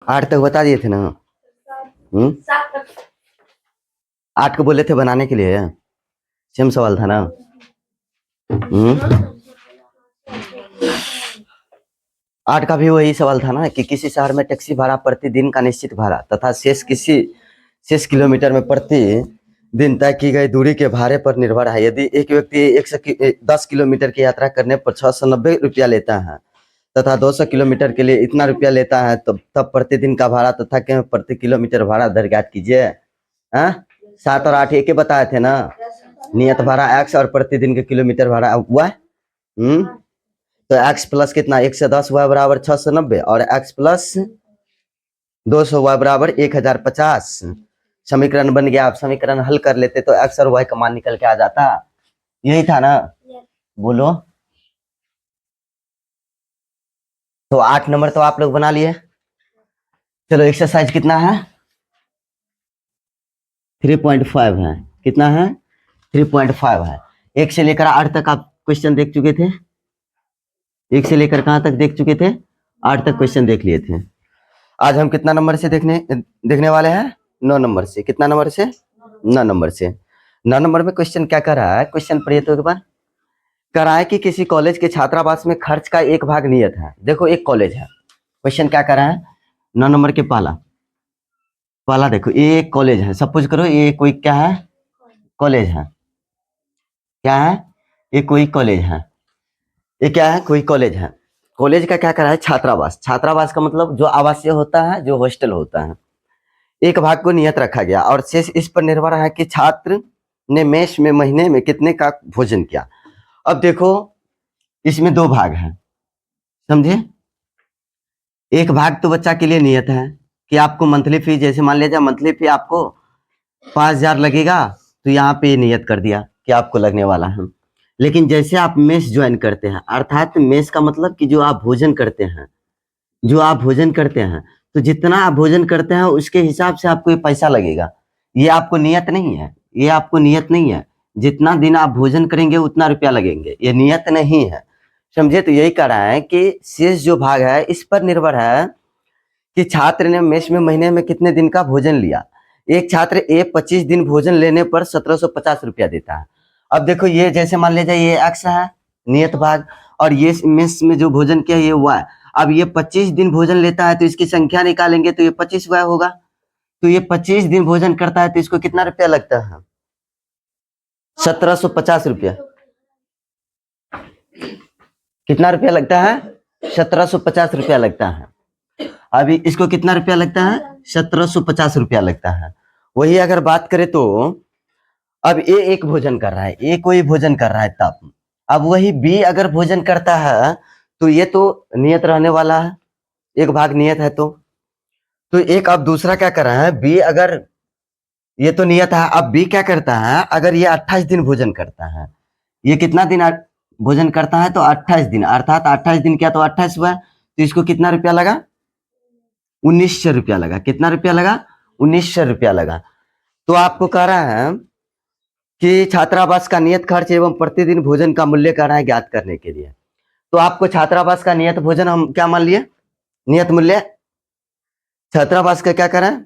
8 तक बता दिए थे ना। 8 को बोले थे बनाने के लिए, सेम सवाल था ना। 8 का भी वही सवाल था ना कि किसी शहर में टैक्सी भाड़ा प्रतिदिन का निश्चित भाड़ा तथा शेष किलोमीटर में प्रति दिन तय की गई दूरी के भाड़े पर निर्भर है। यदि एक व्यक्ति 10 किलोमीटर की यात्रा करने पर 690 रुपया लेता है तथा 200 किलोमीटर के लिए इतना रुपया लेता है, तो तब प्रतिदिन का भाड़ा तथा प्रति किलोमीटर भाड़ा दर ज्ञात कीजिए। 7 और 8 एक ही बताए थे ना, नियत भाड़ा x और प्रतिदिन के किलोमीटर भाड़ा y। तो x प्लस कितना 110 y बराबर 690 और x प्लस 200 y बराबर 1050। समीकरण बन गया। आप समीकरण हल कर लेते तो x और y का मान निकल के आ जाता। यही था ना। बोलो। तो 8 नंबर तो आप लोग बना लिए। चलो एक्सरसाइज कितना है? 3.5 है। कितना है? 3.5 है। 1 से लेकर 8 तक आप क्वेश्चन देख चुके थे। 1 से लेकर कहां तक देख चुके थे? 8 तक क्वेश्चन देख लिए थे। आज हम कितना नंबर से देखने वाले हैं? 9 नंबर से। कितना नंबर से? 9 नंबर से। 9 नंबर में क्वेश्चन क्या कर रहा है? क्वेश्चन पढ़िए तो एक बार। कह रहा है कि किसी कॉलेज के छात्रावास में खर्च का एक भाग नियत है। देखो एक कॉलेज है। क्वेश्चन क्या कर रहा है? 9 नंबर के पहला देखो, ये एक कॉलेज है। सपोज करो ये कोई क्या है? कॉलेज है। क्या है? ये कोई कॉलेज है। ये क्या है? कोई कॉलेज है। कॉलेज का क्या कर रहा है? छात्रावास। छात्रावास का मतलब जो आवासीय होता है, जो हॉस्टल होता है। एक भाग को नियत रखा गया और शेष इस पर निर्भर है कि छात्र ने मेस में महीने में कितने का भोजन किया। अब देखो इसमें 2 भाग हैं, समझे? एक भाग तो बच्चा के लिए नियत है कि आपको मंथली फी, जैसे मान लीजिए मंथली फी आपको 5000 लगेगा, तो यहाँ पे नियत कर दिया कि आपको लगने वाला है। लेकिन जैसे आप मेस ज्वाइन करते हैं, अर्थात मेस का मतलब कि जो आप भोजन करते हैं, तो जितना आप भोजन करते हैं उसके हिसाब से आपको ये पैसा लगेगा। ये आपको नियत नहीं है। जितना दिन आप भोजन करेंगे उतना रुपया लगेंगे, ये नियत नहीं है। समझे? तो यही कह रहा है कि शेष जो भाग है इस पर निर्भर है कि छात्र ने मेस में महीने में कितने दिन का भोजन लिया। एक छात्र 25 दिन भोजन लेने पर 1750 रुपया देता है। अब देखो ये जैसे मान लीजिए ये x है नियत भाग, और ये मेस में जो भोजन किया ये y। अब ये 25 दिन भोजन लेता है तो इसकी संख्या निकालेंगे तो ये 25 y होगा। तो ये 25 दिन भोजन करता है तो इसको कितना रुपया लगता है? 1750 रुपया। कितना रुपया लगता है? 1750 रुपया लगता है। अभी इसको कितना रुपया लगता है? 1750 रुपया लगता है। वही अगर बात करें तो अब ए एक भोजन कर रहा है, ए कोई भोजन कर रहा है, तब अब वही बी अगर भोजन करता है तो ये तो नियत रहने वाला है, एक भाग नियत है। तो एक अब दूसरा क्या कर रहा है? बी अगर ये तो नियत है, अब बी क्या करता है? अगर ये 28 दिन भोजन करता है, ये कितना दिन भोजन करता है? तो 28 दिन, अर्थात 28 दिन क्या तो 28 हुआ, तो इसको कितना रुपया लगा? 1900 रुपया लगा। कितना रुपया लगा? 1900 रुपया लगा। तो आपको कह रहा है कि छात्रावास का नियत खर्च एवं प्रतिदिन भोजन का मूल्य कह रहा है ज्ञात करने के लिए। तो आपको छात्रावास का नियत भोजन हम क्या मान लिए? नियत मूल्य। छात्रावास का क्या करें?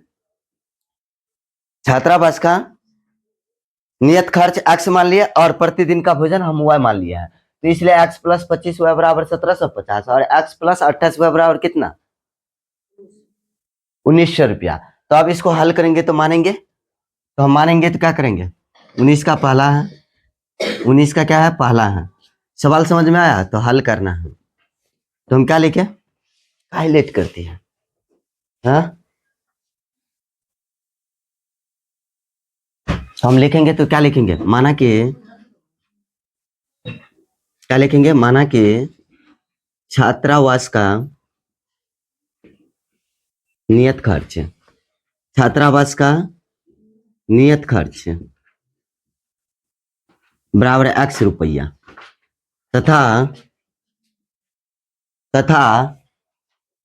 छात्रावास का नियत खर्च x मान लिया और प्रतिदिन का भोजन हम y मान लिया है। तो इसलिए x प्लस 25 y बराबर 1750 और x प्लस 28 y बराबर कितना? 1900 रुपया। तो अब इसको हल करेंगे तो मानेंगे? तो हम मानेंगे तो क्या करेंगे? 19 का पहला है, 19 का क्या है? पहला है। सवाल समझ में आया? तो हल करना है। तो हम क्या लिखे? हाईलाइट करते हैं। हाँ, तो हम लिखेंगे तो क्या लिखेंगे? माना कि क्या लिखेंगे? माना कि छात्रावास का नियत खर्च, छात्रावास का नियत खर्च बराबर x रुपया तथा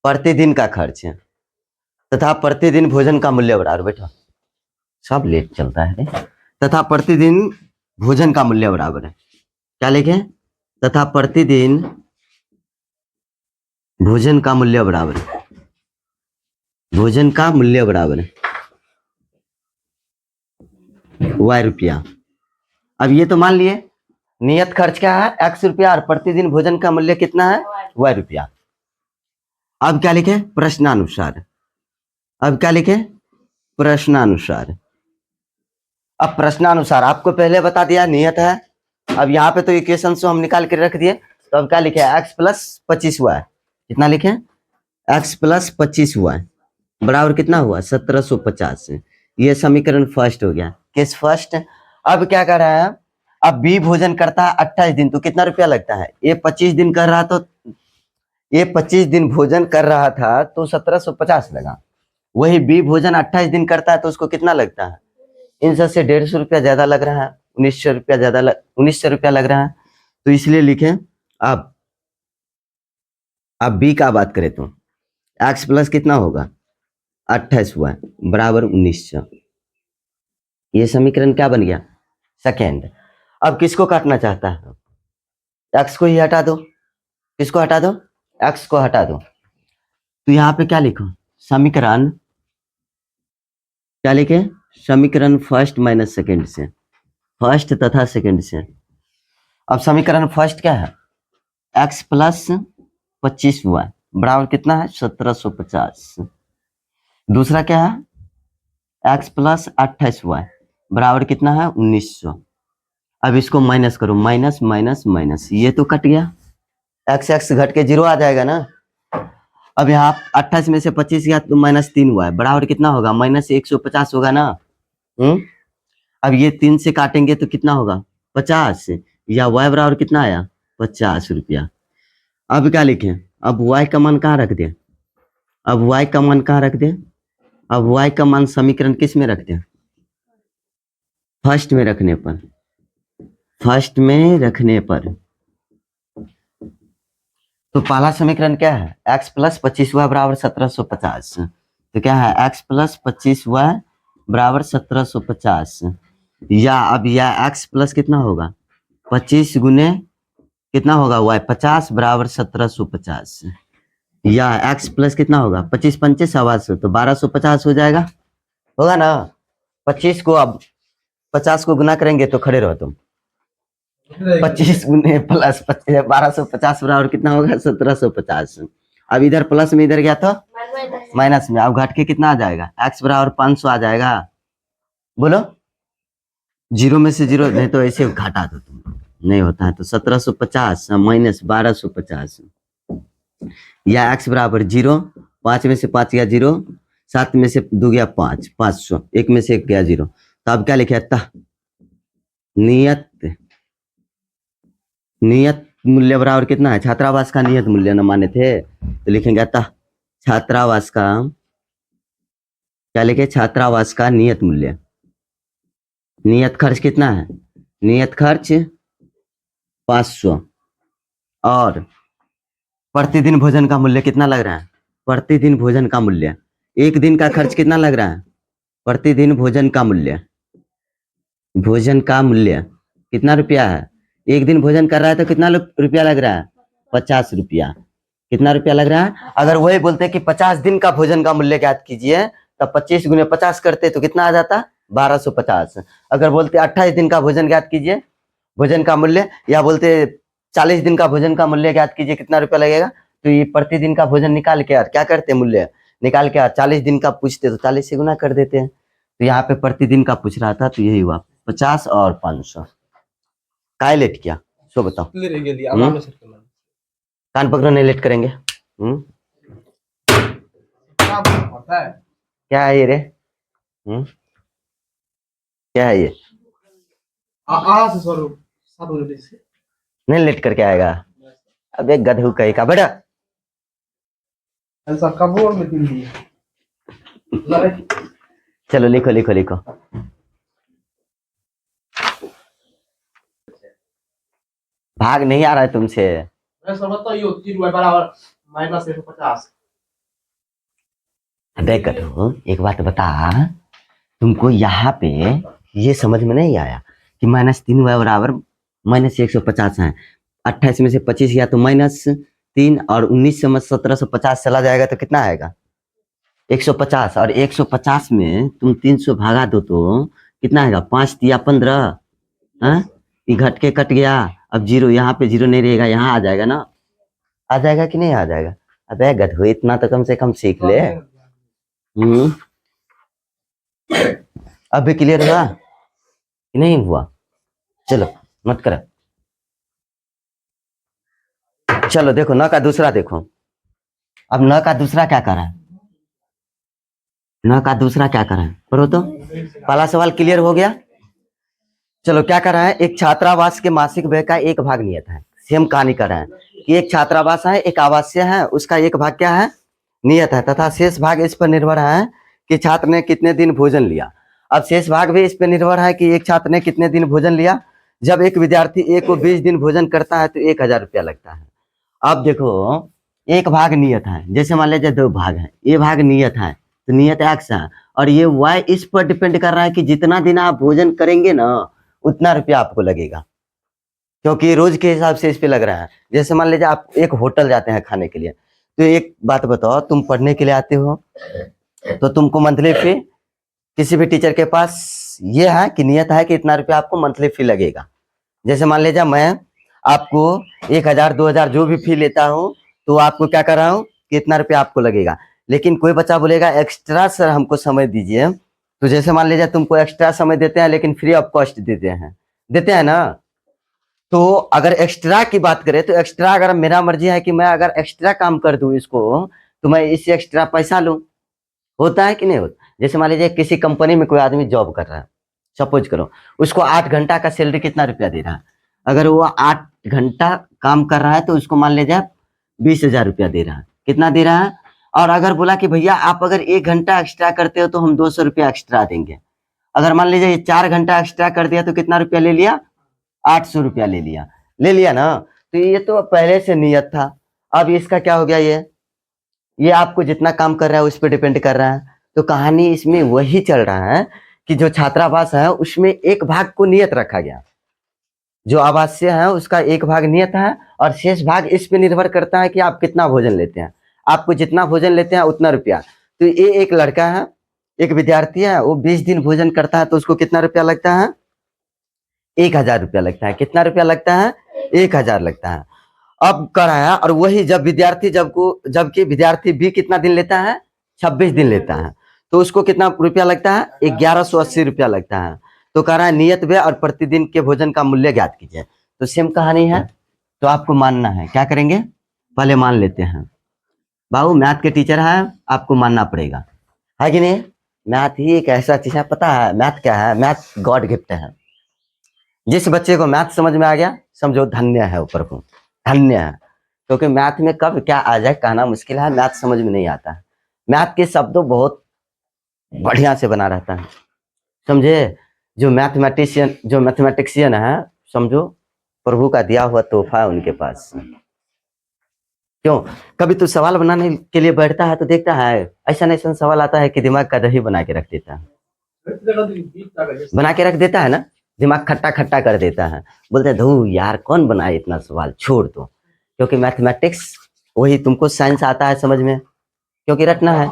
प्रतिदिन का खर्च तथा प्रतिदिन भोजन का मूल्य बराबर, बेटा सब लेट चलता है रे, तथा प्रतिदिन भोजन का मूल्य बराबर है। क्या लिखे? तथा प्रतिदिन भोजन का मूल्य बराबर है भोजन का मूल्य बराबर है y रुपया। अब ये तो मान लिए नियत खर्च क्या है x रुपया और प्रतिदिन भोजन का मूल्य कितना है y रुपया। अब क्या लिखे प्रश्नानुसार। अब क्या लिखे प्रश्नानुसार। अब प्रश्नानुसार आपको पहले बता दिया नियत है। अब यहाँ पे तो इक्वेशन से हम निकाल के रख दिए। तो अब क्या लिखे x प्लस 25 हुआ है। कितना लिखे x प्लस 25 हुआ है बराबर कितना हुआ 1750। ये समीकरण फर्स्ट हो गया। किस फर्स्ट। अब क्या कर रहा है अब बी भोजन करता है 28 दिन तो कितना रुपया लगता है। ये 25 दिन कर रहा तो ये 25 दिन भोजन कर रहा था तो 1750 लगा। वही बी भोजन 28 दिन करता है तो उसको कितना लगता है। इन सब से 150 रुपया ज्यादा लग रहा है 1900 रुपया ज्यादा 1900 रुपया लग रहा है। तो इसलिए लिखे अब बी का बात करें तो एक्स प्लस कितना होगा 28 हुआ बराबर 1900। ये समीकरण क्या बन गया सेकेंड। अब किसको काटना चाहता है एक्स को ही हटा दो। किसको हटा दो एक्स को हटा दो। तो यहाँ पे क्या लिखो समीकरण क्या लिखे समीकरण फर्स्ट माइनस सेकेंड से फर्स्ट तथा सेकेंड से। अब समीकरण फर्स्ट क्या है x प्लस 25 हुआ बराबर कितना है 1750। दूसरा क्या है x प्लस 28 हुआ बराबर कितना है 1900। अब इसको माइनस करो माइनस माइनस माइनस ये तो कट गया x x घट के 0 आ जाएगा ना। अब यहाँ 28 में से 25 गया तो -3 हुआ बराबर कितना होगा -150 होगा ना। अब ये 3 से काटेंगे तो कितना होगा 50 या y बराबर कितना आया 50 रुपया। अब क्या लिखें अब y का मान कहाँ रख दे। अब y का मान कहाँ रख दे। अब y का मान समीकरण किस में रख दे फर्स्ट में रखने पर। फर्स्ट में रखने पर तो पहला समीकरण क्या है x प्लस 25 हुआ बराबर 1750। तो क्या है x प्लस 25 हुआ बराबर 1750 या अब या x प्लस कितना होगा 25 गुने कितना होगा y 50 बराबर 1750 या x प्लस कितना होगा 25 पंचे 700 तो 1250 हो जाएगा होगा ना। 25 को अब 50 को गुना करेंगे तो खड़े रहो तुम 25 गुने प्लस 1250 बराबर कितना होगा 1750। अब इधर प्लस में इधर गया तो माइनस में। अब घट के कितना आ जाएगा x बराबर 500 आ जाएगा। बोलो 0 में से 0 नहीं तो ऐसे घटा दो तुम नहीं होता है तो 1750 माइनस 1250 या x बराबर 0 5 में से 5 गया 0 7 में से 2 गया 5 500 1 में से 1 गया 0। तो अब क्या लिखे नियत मूल्य बराबर कितना है छात्रावास का नियत मूल्य न माने थे तो लिखेंगे छात्रावास का क्या लिखे छात्रावास का नियत मूल्य। नियत खर्च कितना है नियत खर्च 500 और प्रतिदिन भोजन का मूल्य कितना लग रहा है प्रतिदिन भोजन का मूल्य। एक दिन का खर्च कितना लग रहा है प्रतिदिन भोजन का मूल्य कितना रुपया है। एक दिन भोजन कर रहा है तो कितना रुपया लग रहा है 50 रुपया। कितना रुपया लग रहा है। अगर वही बोलते कि 50 दिन का भोजन का मूल्य ज्ञात कीजिए तब 25 गुने 50 करते तो कितना आ जाता 1250। अगर बोलते 28 दिन का भोजन ज्ञात कीजिए भोजन का मूल्य या बोलते 40 दिन का भोजन का मूल्य ज्ञात कीजिए कितना रुपया लगेगा। तो ये प्रतिदिन का भोजन निकाल के यार क्या करते मूल्य निकाल के 40 दिन का पूछते तो 40 से गुना कर देते हैं। तो यहाँ पे प्रतिदिन का पूछ रहा था तो यही हुआ 50 और 500। काय लेट किया सो बताओ कान पकड़ो नहीं लेट करेंगे। क्या है ये रे क्या है ये नहीं लेट करके आएगा। अब एक गधू कहीं का बेटा चलो लिखो लिखो लिखो। भाग नहीं आ रहा है तुमसे। देख एक बात बता तुमको यहाँ पे ये समझ में नहीं आया कि -3 बराबर -150 है। 28 में से 25 गया तो -3 और 19 से 1750 चला जाएगा तो कितना आएगा 150 और 150 में तुम 300 भागा दो तो कितना आएगा? 5 या 15। हाँ, ये घट के कट गया। अब जीरो, यहाँ पे जीरो नहीं रहेगा, यहाँ आ जाएगा ना। आ जाएगा कि नहीं आ जाएगा? अबे गधो, इतना तो कम से कम सीख ले। अब भी क्लियर हुआ कि नहीं हुआ? चलो मत कर। चलो देखो न का दूसरा देखो। अब न का दूसरा क्या कर रहा है? न का दूसरा क्या कर रहा है? पढ़ो तो। पहला सवाल क्लियर हो गया। चलो क्या कर रहा है? एक छात्रावास के मासिक व्यय का एक भाग नियत है। सेम कहानी कर रहा है कि एक छात्रावास है, एक आवासीय है, उसका एक भाग क्या है? नियत है, तथा शेष भाग इस पर निर्भर है कि छात्र ने कितने दिन भोजन लिया। अब शेष भाग भी इस पर निर्भर है कि एक छात्र ने कितने दिन भोजन लिया। जब एक विद्यार्थी एक को 20 दिन भोजन करता है तो 1000 रुपया लगता है। अब देखो, एक भाग नियत है, जैसे मान लीजिए 2 भाग है, ये भाग नियत है तो नियत x है, और ये y इस पर डिपेंड कर रहा है कि जितना दिन आप भोजन करेंगे ना उतना रुपया आपको लगेगा, क्योंकि रोज के हिसाब से इस पे लग रहा है। जैसे मान लीजिए आप एक होटल जाते हैं खाने के लिए, तो एक बात बताओ, तुम पढ़ने के लिए आते हो तो तुमको मंथली फी किसी भी टीचर के पास ये है कि नियत है कि इतना रुपया आपको मंथली फी लगेगा। जैसे मान लीजिए मैं आपको 1000 2000 जो भी फी लेता हूँ तो आपको क्या कर रहा हूँ कि इतना रुपया आपको लगेगा। लेकिन कोई बच्चा बोलेगा एक्स्ट्रा सर हमको समय दीजिए, तो जैसे मान लीजिए तुमको एक्स्ट्रा समय देते हैं लेकिन फ्री ऑफ कॉस्ट देते हैं ना। तो अगर एक्स्ट्रा की बात करें तो एक्स्ट्रा अगर मेरा मर्जी है कि मैं अगर एक्स्ट्रा काम कर दूं इसको तो मैं इससे एक्स्ट्रा पैसा लूं। होता है कि नहीं होता? जैसे मान लीजिए किसी कंपनी में कोई आदमी जॉब कर रहा है, सपोज करो उसको 8 घंटा का सैलरी कितना रुपया दे रहा है। अगर वो 8 घंटा काम कर रहा है तो उसको मान लीजिए 20,000 रुपया दे रहा है। कितना दे रहा है? और अगर बोला कि भैया आप अगर 1 घंटा एक्स्ट्रा करते हो तो हम 200 रुपया एक्स्ट्रा देंगे। अगर मान लीजिए ये 4 घंटा एक्स्ट्रा कर दिया तो कितना रुपया ले लिया? 800 रुपया ले लिया ना। तो ये तो पहले से नियत था। अब इसका क्या हो गया? ये आपको जितना काम कर रहा है उस पर डिपेंड कर रहा है। तो कहानी इसमें वही चल रहा है कि जो छात्रावास है उसमें एक भाग को नियत रखा गया, जो आवासीय है उसका एक भाग नियत है, और शेष भाग इस पे निर्भर करता है कि आप कितना भोजन लेते हैं। आपको जितना भोजन लेते हैं उतना रुपया। तो ये एक लड़का है, एक विद्यार्थी है, वो 20 दिन भोजन करता है तो उसको कितना रुपया लगता है? 1000 रुपया लगता है। कितना रुपया लगता है? 1000 लगता है। अब कराया, और वही जबकि विद्यार्थी भी कितना दिन लेता है? 26 दिन लेता है, तो उसको कितना रुपया लगता है? 1180 रुपया लगता है। तो कह रहा है नियत व्यय और प्रतिदिन के भोजन का मूल्य ज्ञात कीजिए। तो सेम कहानी है, तो आपको मानना है। क्या करेंगे? पहले मान लेते हैं। बाबू मैथ के टीचर है, आपको मानना पड़ेगा, है कि नहीं? मैथ ही एक ऐसा चीज है, पता है मैथ क्या है? मैथ गॉड गिफ्ट है। जिस बच्चे को मैथ समझ में आ गया समझो धन्य है, ऊपर को धन्य है। क्योंकि मैथ में कब क्या आ जाए कहना मुश्किल है, मैथ समझ में नहीं आता है। मैथ के शब्दों बहुत बढ़िया से बना रहता है, समझे? जो मैथमेटिशियन है, समझो प्रभु का दिया हुआ तोहफा है उनके पास। क्यों? कभी तो सवाल बनाने के लिए बैठता है तो देखता है ऐसा ऐसा सवाल आता है कि दिमाग का दही बना के रख देता है, बना के रख देता है ना, दिमाग खट्टा खट्टा कर देता है। बोलते हैं धू यार कौन बनाए इतना सवाल, छोड़ दो। क्योंकि मैथमेटिक्स वही, तुमको साइंस आता है समझ में क्योंकि रटना है,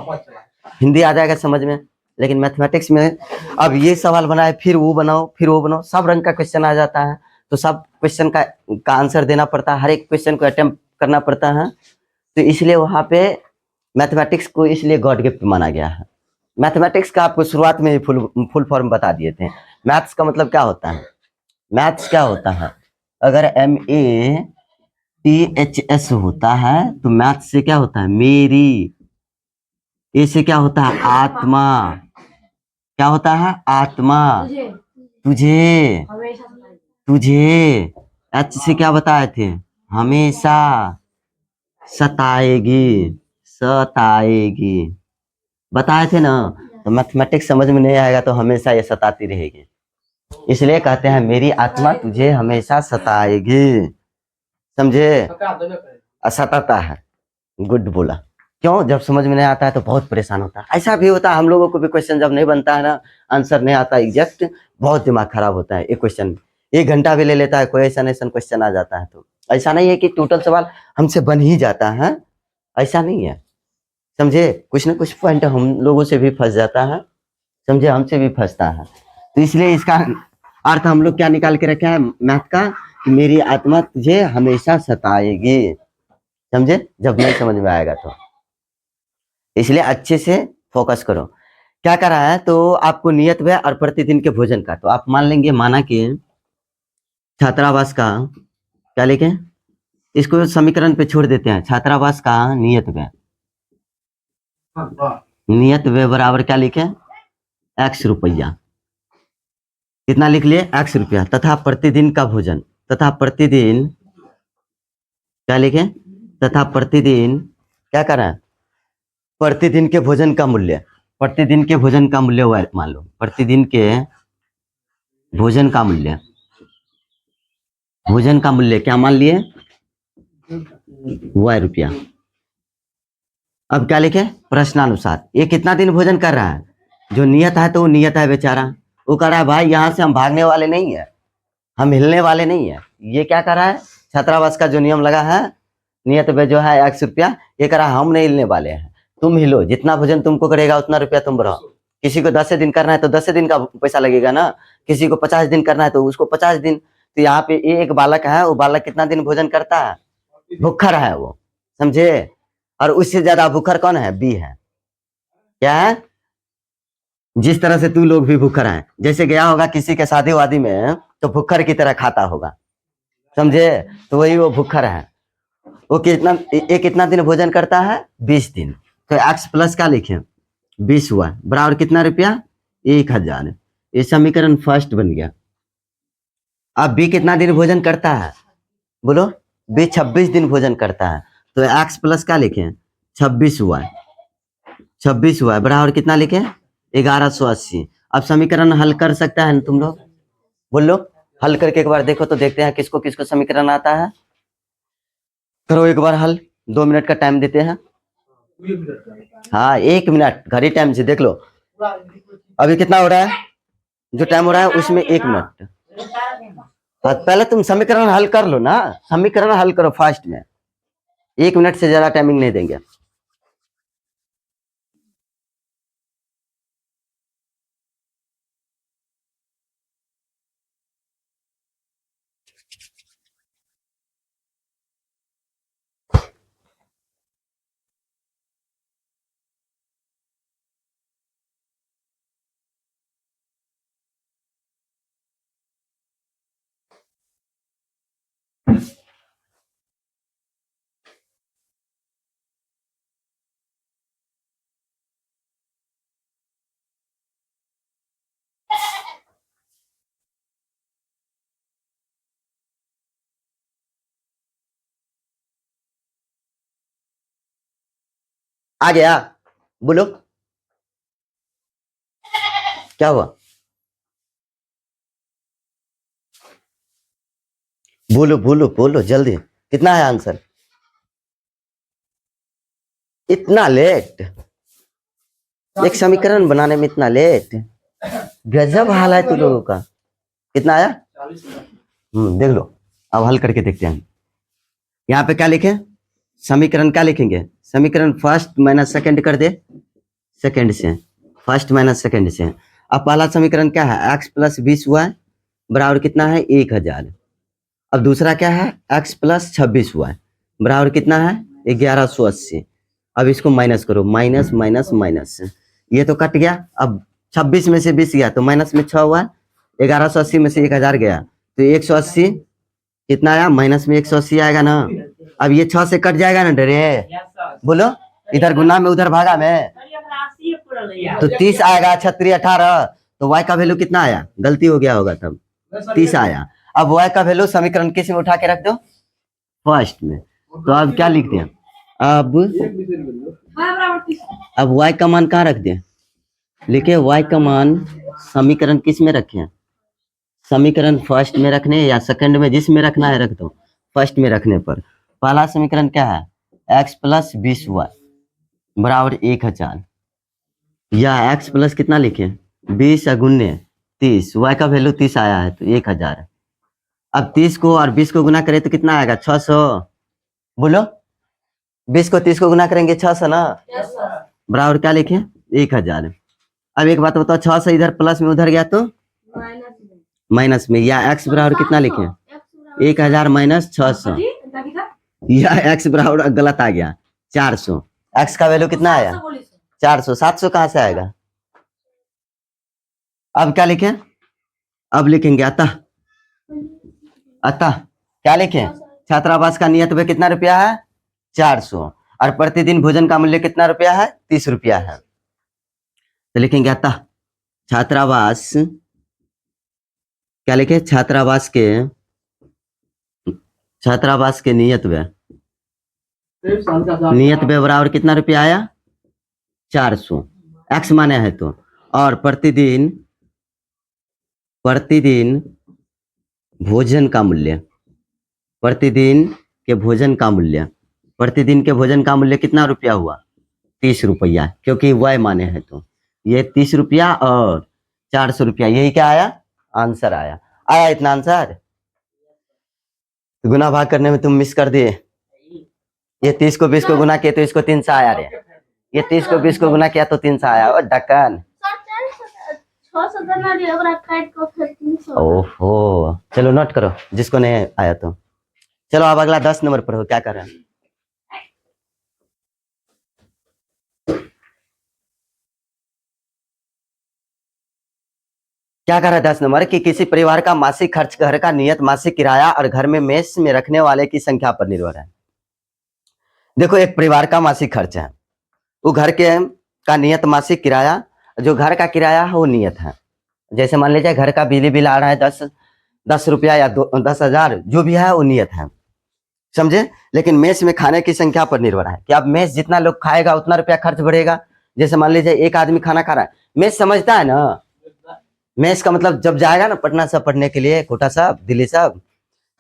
हिंदी आ जाएगा समझ में, लेकिन मैथमेटिक्स में अब ये सवाल बनाए फिर वो बनाओ फिर वो बनाओ, सब रंग का क्वेश्चन आ जाता है। तो सब क्वेश्चन का आंसर देना पड़ता है, हर एक क्वेश्चन को अटेम्प्ट करना पड़ता है। तो इसलिए वहां पे मैथमेटिक्स को इसलिए गॉड गिफ्ट माना गया है। मैथमेटिक्स का आपको शुरुआत में ही फुल फॉर्म बता दिए थे। मैथ्स का मतलब क्या होता है? मैथ्स क्या होता है? अगर MATHS होता है तो मैथ्स से क्या होता है? मेरी। ए से क्या होता है? आत्मा। क्या होता है? आत्मा। तुझे। H से क्या बताए थे? हमेशा। सताएगी बताए थे ना। तो मैथमेटिक्स समझ में नहीं आएगा तो हमेशा ये सताती रहेगी, इसलिए कहते हैं मेरी आत्मा तुझे हमेशा सताएगी, समझे? सताता है, गुड बोला। क्यों? जब समझ में नहीं आता है तो बहुत परेशान होता है। ऐसा भी होता है हम लोगों को भी, क्वेश्चन जब नहीं बनता है ना, आंसर नहीं आता एग्जैक्ट, बहुत दिमाग खराब होता है। एक क्वेश्चन 1 घंटा भी ले लेता है, कोई ऐसा क्वेश्चन आ जाता है। तो ऐसा नहीं है कि टोटल सवाल हमसे बन ही जाता है, ऐसा नहीं है। समझे? कुछ ना कुछ पॉइंट हम लोगों से भी फंस जाता है, समझे, हमसे भी फंसता है। तो इसलिए इसका अर्थ हम लोग क्या निकाल के रखे हैं मैथ का, कि मेरी आत्मा तुझे हमेशा सताएगी, समझे, जब नहीं समझ में आएगा तो। इसलिए अच्छे से फोकस करो। क्या कर रहा है, तो आपको नियत व्यय और प्रतिदिन के भोजन का, तो आप मान लेंगे, माना कि छात्रावास का क्या लिखें, इसको समीकरण पे छोड़ देते हैं। छात्रावास का नियत व्यय, नियत व्यय बराबर क्या लिखें, x रुपया, कितना लिख लिए, x रुपया, तथा प्रतिदिन का भोजन, तथा प्रतिदिन क्या लिखें, तथा प्रतिदिन क्या कर रहा है, प्रतिदिन के भोजन का मूल्य, प्रतिदिन के भोजन का मूल्य y मान लो, प्रतिदिन के भोजन का मूल्य, भोजन का मूल्य क्या मान लिए, y रुपया। अब क्या लिखे, प्रश्नानुसार ये कितना दिन भोजन कर रहा है, जो नियत है तो वो नियत है बेचारा, वो कह रहा है भाई यहाँ से हम भागने वाले नहीं है, हम हिलने वाले नहीं है। ये क्या कर रहा है, छात्रावास का जो नियम लगा है, नियत पे जो है x रुपया, ये कह रहा है हम नहीं हिलने वाले हैं, तुम हिलो, जितना भोजन तुमको करेगा उतना रुपया तुम बढ़ाओ। किसी को 10 दिन करना है तो 10 दिन का पैसा लगेगा ना, किसी को 50 दिन करना है तो उसको 50 दिन। तो यहाँ पे एक बालक है, वो बालक कितना दिन भोजन करता है, भूखर है वो, समझे। और उससे ज्यादा भूखर कौन है, बी है, क्या है, जिस तरह से तू लोग भी भूखर हैं, जैसे गया होगा किसी के शादी वादी में तो भूखर की तरह खाता होगा, समझे, तो वही वो भूखर है। वो कितना दिन भोजन करता है, 20 दिन। तो x प्लस क्या लिखे, 20 हुआ बराबर कितना रुपया, 1000। ये समीकरण फर्स्ट बन गया। अब b कितना दिन भोजन करता है, बोलो, b 26 दिन भोजन करता है, तो x प्लस क्या लिखे, 26 हुआ, 26 हुआ बराबर कितना लिखे, 1180। अब समीकरण हल कर सकता है ना तुम लोग, बोलो, हल करके एक बार देखो तो देखते हैं किसको किसको समीकरण आता है। करो एक बार हल, 2 मिनट का टाइम देते हैं। हाँ 1 मिनट, घड़ी टाइम से देख लो अभी कितना हो रहा है, जो टाइम हो रहा है उसमें 1 मिनट। पहले तुम समीकरण हल कर लो ना, समीकरण हल करो फास्ट में, 1 मिनट से ज्यादा टाइमिंग नहीं देंगे। आ गया, बोलो क्या हुआ, बोलो बोलो बोलो जल्दी, कितना है आंसर, इतना लेट, एक समीकरण बनाने में इतना लेट, गजब हाल है तुम लोगों का। कितना आया, देख लो, अब हल करके देखते हैं। यहाँ पे क्या लिखे, समीकरण क्या लिखेंगे, समीकरण फर्स्ट माइनस सेकंड कर दे, सेकंड से, फर्स्ट माइनस सेकंड से। अब पहला समीकरण क्या है, x प्लस 20 हुआ है बराबर कितना है, 1000। अब दूसरा क्या है, x प्लस 26 हुआ है बराबर कितना है, 1180। अब इसको माइनस करो, माइनस माइनस माइनस, ये तो कट गया। अब 26 में से 20 गया तो माइनस में 6 हुआ, 1180 में से 1000 गया तो 180 कितना आया, माइनस में 180 आएगा ना। अब ये 6 से कट जाएगा ना डरे, बोलो, इधर गुना में उधर भागा में, तो 30 आएगा, 36 18, तो y का वैल्यू कितना आया, गलती हो गया होगा तब, 30 आया। अब y का वैल्यू समीकरण किस में उठा के रख दो, फर्स्ट में। तो अब क्या लिखते हैं, अब y का मान कहाँ रख दें, लिखे y का मान समीकरण किस में रखें, समीकरण फर्स्ट में रखने या सेकंड में, जिसमें रखना है रख दो। फर्स्ट में रखने पर पहला समीकरण क्या है, x प्लस 20 हुआ बराबर 1000, या x प्लस कितना लिखे, 20 गुने 30, y का वैल्यू 30 आया है तो 1000। अब 30 को और 20 को गुना करें तो कितना आएगा, 600, बोलो, 20 को 30 को गुना करेंगे 600 ना, बराबर क्या लिखे 1000। अब एक बात बताओ, 6 से इधर प्लस में उधर गया तो माइनस में, या x बराबर कितना लिखे 1000 माइनस 600, या x बराबर गलत आ गया 400। x का वैल्यू कितना आया 400। 700 कहां से आएगा? अब क्या लिखे, अब लिखेंगे अतः, अतः क्या लिखे छात्रावास का नियत व्यय कितना रुपया है 400, और प्रतिदिन भोजन का मूल्य कितना रुपया है 30 रुपया है। तो लिखेंगे अतः छात्रावास, क्या लिखे छात्रावास के नियत व्यय, नियत व्यय बराबर कितना रुपया आया 400, एक्स माने है तो, और प्रतिदिन भोजन का मूल्य, प्रतिदिन के भोजन का मूल्य, प्रतिदिन के भोजन का मूल्य कितना रुपया हुआ 30 रुपया, क्योंकि वह माने है तो ये 30 रुपया और 400 रुपया, यही क्या आया आंसर आया। आया इतना आंसर? गुना भाग करने में तुम मिस कर दिए। ये 30 को 20 को गुना किया तो इसको 3 से आया रे, ये 30 को 20 को गुना किया तो 3 से आया। और ढक्कन ओहो, चलो नोट करो जिसको नहीं आया तो। चलो अब अगला 10 नंबर पर हो, क्या कर रहे हैं? क्या कर रहा है 10 नंबर कि किसी परिवार का मासिक खर्च घर का नियत मासिक किराया और घर में मेस में रखने वाले की संख्या पर निर्भर है। देखो एक परिवार का मासिक खर्च है, वो घर के का नियत मासिक किराया, जो घर का किराया है वो नियत है। जैसे मान लीजिए घर का बिजली बिल आ रहा है 10 रुपया या 10,000, जो भी है वो नियत है, समझे। लेकिन मेस में खाने की संख्या पर निर्भर है कि अब मेस जितना लोग खाएगा उतना रुपया खर्च बढ़ेगा। जैसे मान लीजिए एक आदमी खाना खा रहा है, मेस समझता है ना, मेस का मतलब जब जाएगा ना पटना साहब पढ़ने के लिए, कोटा साहब, दिल्ली साहब,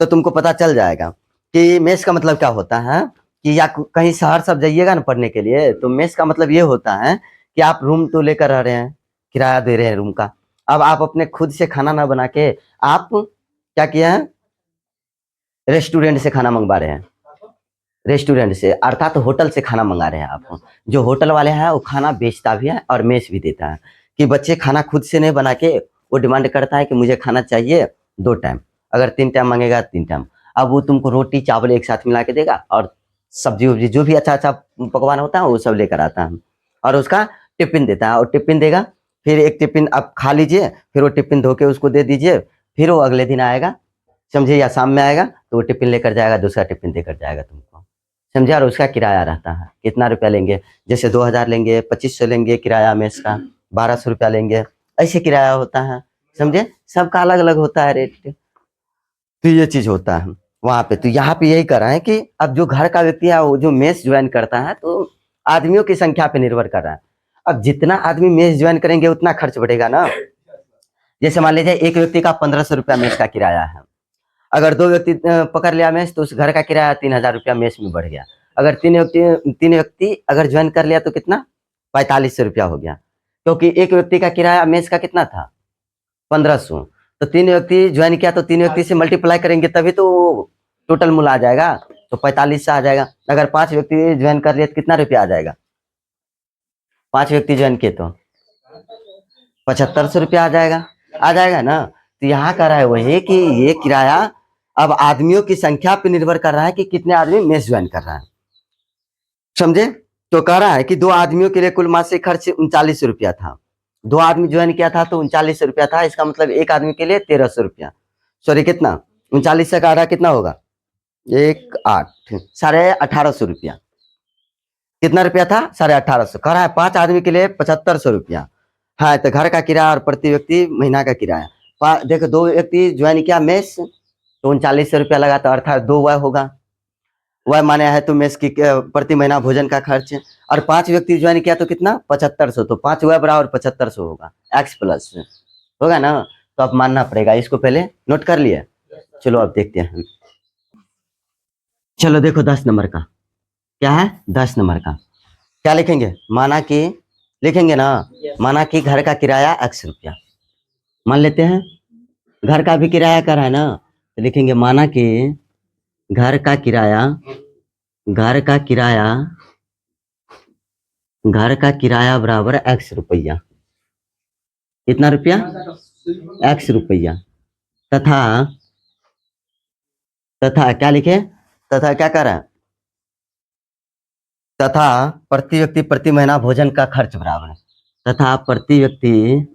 तो तुमको पता चल जाएगा कि मेस का मतलब क्या होता है। कि या कहीं शहर सब जाइएगा ना पढ़ने के लिए, तो मेस का मतलब ये होता है कि आप रूम तो लेकर रह रहे हैं, किराया दे रहे हैं रूम का। अब आप अपने खुद से खाना ना बना के आप क्या किया है, रेस्टोरेंट से खाना मंगवा रहे हैं, रेस्टोरेंट से अर्थात होटल से खाना मंगा रहे हैं आप। जो होटल वाले हैं वो खाना बेचता भी है और मेस भी देता है, कि बच्चे खाना खुद से नहीं बना के, वो डिमांड करता है कि मुझे खाना चाहिए 2 टाइम, अगर 3 टाइम मांगेगा 3 टाइम। अब वो तुमको रोटी चावल एक साथ मिला के देगा और सब्जी उब्जी जो भी अच्छा अच्छा पकवान होता है वो सब लेकर आता है, और उसका टिफिन देता है, और टिफिन देगा, फिर एक टिफिन आप खा लीजिए, फिर वो टिफिन धो के उसको दे दीजिए, फिर वो अगले दिन आएगा, समझे, या शाम में आएगा तो वो टिफिन लेकर जाएगा, दूसरा टिफिन देकर जाएगा तुमको, समझे। और उसका किराया रहता है, कितना रुपया लेंगे, जैसे 2000 लेंगे, 2500 लेंगे किराया मेस का, 1200 रुपया लेंगे, ऐसे किराया होता है, समझे। सबका अलग अलग होता है रेट। तो ये चीज होता है वहां पे। तो यहाँ पे यही कर रहा है कि अब जो घर का व्यक्ति है वो जो मेस ज्वाइन करता है तो आदमियों की संख्या पे निर्भर कर रहा है। अब जितना आदमी मेस ज्वाइन करेंगे उतना खर्च बढ़ेगा ना। जैसे मान लीजिए एक व्यक्ति का 1500 रुपया मेस का किराया है, अगर 2 व्यक्ति पकड़ लिया मेस तो उस घर का किराया 3000 रुपया मेस में बढ़ गया। अगर 3 व्यक्ति अगर ज्वाइन कर लिया तो कितना 4500 रुपया हो गया, क्योंकि एक व्यक्ति का किराया मेस का कितना था 1500, तो 3 व्यक्ति ज्वाइन किया तो 3 व्यक्ति से मल्टीप्लाई करेंगे तभी तो टोटल मूल आ जाएगा, तो 45 से आ जाएगा। अगर 5 व्यक्ति ज्वाइन कर लिए तो कितना रुपया आ जाएगा, 5 व्यक्ति ज्वाइन किए तो 7500 रुपया आ जाएगा ना। तो यहाँ कह रहा है वही कि ये किराया अब आदमियों की संख्या पर निर्भर कर रहा है कि कितने आदमी मेस ज्वाइन कर रहा है, समझे। तो कह रहा है कि 2 आदमियों के लिए कुल मासिक खर्च 39 रुपया था, 2 आदमी ज्वाइन किया था तो 39 रुपया था, इसका मतलब एक आदमी के लिए 1300 रुपया, सॉरी कितना 39 से काटा कितना होगा 18 1850 रुपया, कितना रुपया था 1850। कह रहा है 5 आदमी के लिए 7500 रुपया। हाँ तो घर का किराया और प्रति व्यक्ति महीना का किराया, देखो 2 व्यक्ति ज्वाइन किया मेस तो 3900 रुपया लगा, तो अर्थात 2 वह होगा, वह माने है तो मेस की प्रति महीना भोजन का खर्च। और 5 व्यक्ति ज्वाइन किया तो कितना 7500, तो 5 वह बराबर 7500 होगा, एक्स प्लस होगा ना। तो अब मानना पड़ेगा, इसको पहले नोट कर लिए। चलो अब देखते हैं। चलो देखो 10 नंबर का क्या है, 10 नंबर का क्या लिखेंगे, माना कि लिखेंगे ना, माना कि घर का किराया x रुपया मान लेते हैं, घर का भी किराया कर है ना, तो लिखेंगे माना कि घर का किराया घर का किराया बराबर x रुपया, कितना रुपया, x रुपया, तथा तथा क्या लिखे, तथा क्या कर रहा है, तथा प्रति व्यक्ति प्रति महीना भोजन का खर्च बराबर है, तथा प्रति व्यक्ति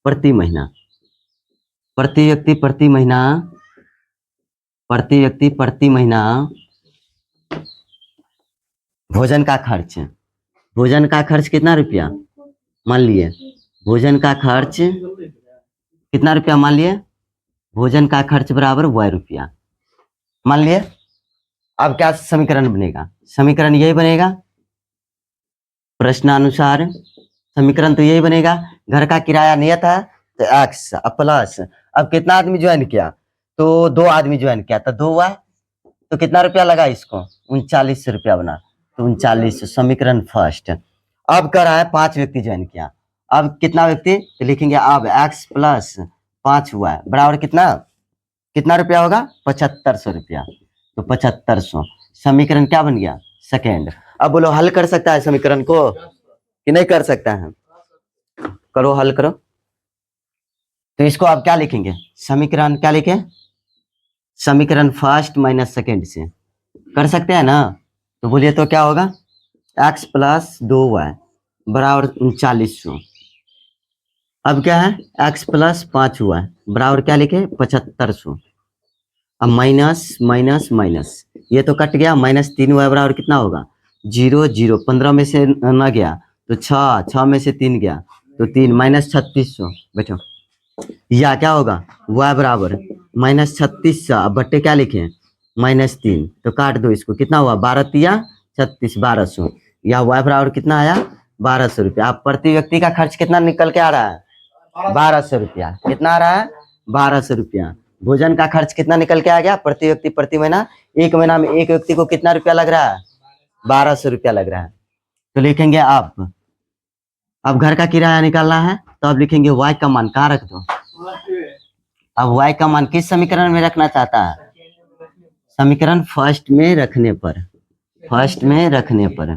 प्रति महीना, प्रति व्यक्ति प्रति महीना, प्रति व्यक्ति प्रति महीना भोजन का खर्च, भोजन का खर्च कितना रुपया, मान लिए भोजन का खर्च कितना रुपया, मान लिए भोजन का खर्च बराबर y रुपया, मान लिए। अब क्या समीकरण बनेगा, समीकरण यही बनेगा, प्रश्नानुसार समीकरण तो यही बनेगा। घर का किराया नियत है तो x प्लस, अब कितना आदमी ज्वाइन किया, तो 2 आदमी ज्वाइन किया तो 2 y, तो कितना रुपया लगा इसको, 39 रुपया बना, तो 39, समीकरण फर्स्ट। अब कर रहा है 5 व्यक्ति ज्वाइन किया, अब कितना व्यक्ति, तो लिखेंगे अब x प्लस 5 y बराबर कितना, कितना रुपया होगा, 7500 रुपया, तो 7500, समीकरण क्या बन गया, सेकेंड। अब बोलो हल कर सकता है समीकरण को कि नहीं कर सकता है, करो हल करो। तो इसको आप क्या लिखेंगे, समीकरण क्या लिखे, समीकरण फर्स्ट माइनस सेकेंड से कर सकते हैं ना, तो बोलिए तो क्या होगा, x प्लस 2y बराबर 3900, अब क्या है x प्लस 5y बराबर क्या लिखे, 7500, अब माइनस माइनस माइनस, ये तो कट गया, -3y बराबर कितना होगा, 0 0, 15 में से न गया तो 6, 6 में से 3 गया तो 3, -3600, बैठो, या क्या होगा y बराबर -3600, अब बट्टे क्या लिखे, -3, तो काट दो इसको, कितना हुआ, 12 या 36, 1200, या y बराबर कितना आया, 1200 रुपया। अब प्रति व्यक्ति का खर्च कितना निकल के आ रहा है, 1200 रुपया, कितना आ रहा है, 1200 रुपया। भोजन का खर्च कितना निकल के आ गया, प्रति व्यक्ति प्रति महीना, एक महीना में एक व्यक्ति को कितना रुपया लग रहा है, 1200 रुपया लग रहा है। तो लिखेंगे आप, अब घर का किराया निकालना है तो अब लिखेंगे y का मान कहाँ रख दो, अब y का मान किस समीकरण में रखना चाहता है, समीकरण फर्स्ट में रखने पर, फर्स्ट में रखने पर,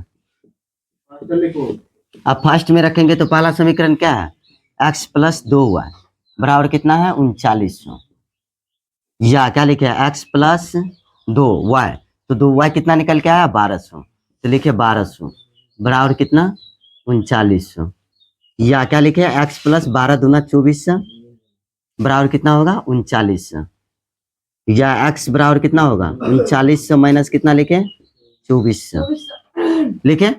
अब फर्स्ट में रखेंगे तो पहला समीकरण क्या है, x प्लस 2y बराबर कितना है, 3900, या क्या लिखे x प्लस 2y, तो 2y कितना निकल के आया, 1200, तो लिखे 1200 बराबर कितना, 3900, या क्या लिखे x प्लस 12 दूना 2400 बराबर कितना होगा, 3900, या x बराबर कितना होगा, 3900 माइनस कितना लिखे, 2400 लिखे,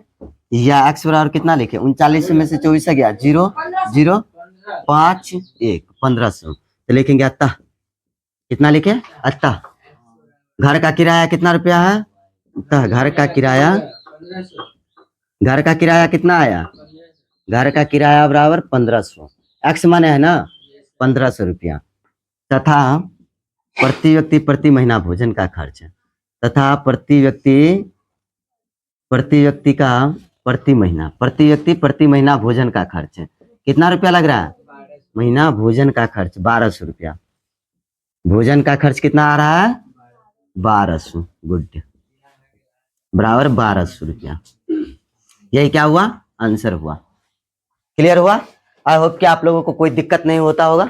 या x बराबर कितना लिखे, 3900 में से 2400 गया 0 0 5 1, 1500, तो लिखेंगे अतः, कितना लिखे, अतः घर का किराया कितना रुपया है, अतः घर का किराया कितना आया, घर का किराया बराबर 1500, x माने है ना 1500 रुपया, तथा प्रति व्यक्ति प्रति महीना भोजन का खर्च, तथा प्रति व्यक्ति का प्रति महीना भोजन का खर्च कितना रुपया लग रहा है, महीना भोजन का खर्च 1200 रुपया, भोजन का खर्च कितना आ रहा है, 1200, गुड, बराबर 1200 रुपया। यही क्या हुआ, आंसर हुआ। क्लियर हुआ, आई होप कि आप लोगों को कोई दिक्कत नहीं होता होगा।